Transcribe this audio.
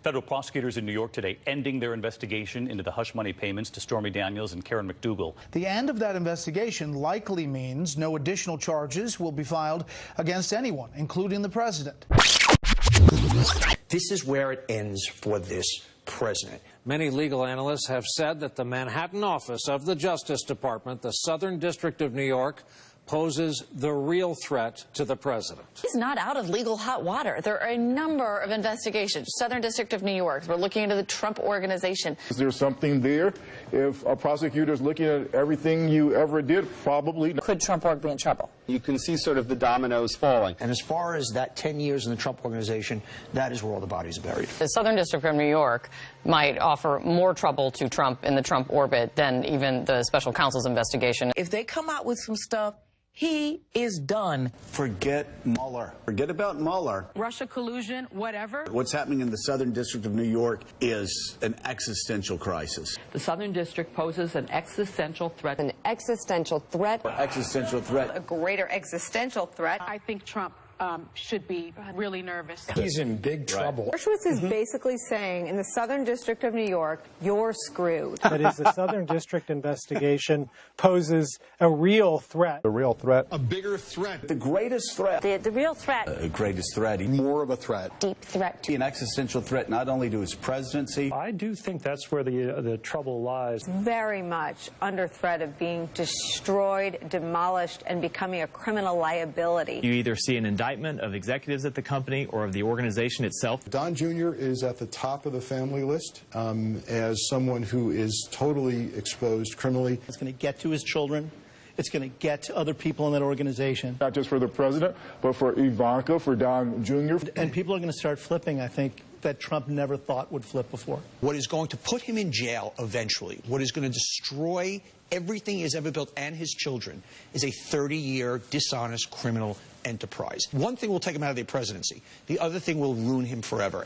Federal prosecutors in New York today ending their investigation into the hush money payments to Stormy Daniels and Karen McDougal. The end of that investigation likely means no additional charges will be filed against anyone, including the president. This is where it ends for this president. Many legal analysts have said that the Manhattan office of the Justice Department, the Southern District of New York, poses the real threat to the president. He's not out of legal hot water. There are a number of investigations. Southern District of New York, we're looking into the Trump Organization. Is there something there? If a prosecutor is looking at everything you ever did, probably. Could Trump Org be in trouble? You can see sort of the dominoes falling. And as far as that 10 years in the Trump Organization, that is where all the bodies are buried. The Southern District of New York might offer more trouble to Trump in the Trump orbit than even the special counsel's investigation. If they come out with some stuff, he is done. Forget Mueller. Forget about Mueller. Russia collusion, whatever. What's happening in the Southern District of New York is an existential crisis. The Southern District poses an existential threat. An existential threat. Existential threat. A greater existential threat. I think Trump should be really nervous. He's in big trouble. Dershowitz is basically saying, in the Southern District of New York, you're screwed. That is, the Southern District investigation poses a real threat. A real threat. A bigger threat. The greatest threat. The real threat. The greatest threat. More of a threat. Deep threat. An existential threat not only to his presidency. I do think that's where the trouble lies. Very much under threat of being destroyed, demolished, and becoming a criminal liability. You either see an indictment of executives at the company or of the organization itself. Don Jr. is at the top of the family list as someone who is totally exposed criminally. It's going to get to his children. It's going to get to other people in that organization. Not just for the president, but for Ivanka, for Don Jr. And people are going to start flipping, I think, that Trump never thought would flip before. What is going to put him in jail eventually, what is going to destroy everything he's ever built and his children, is a 30-year dishonest criminal enterprise. One thing will take him out of the presidency. The other thing will ruin him forever.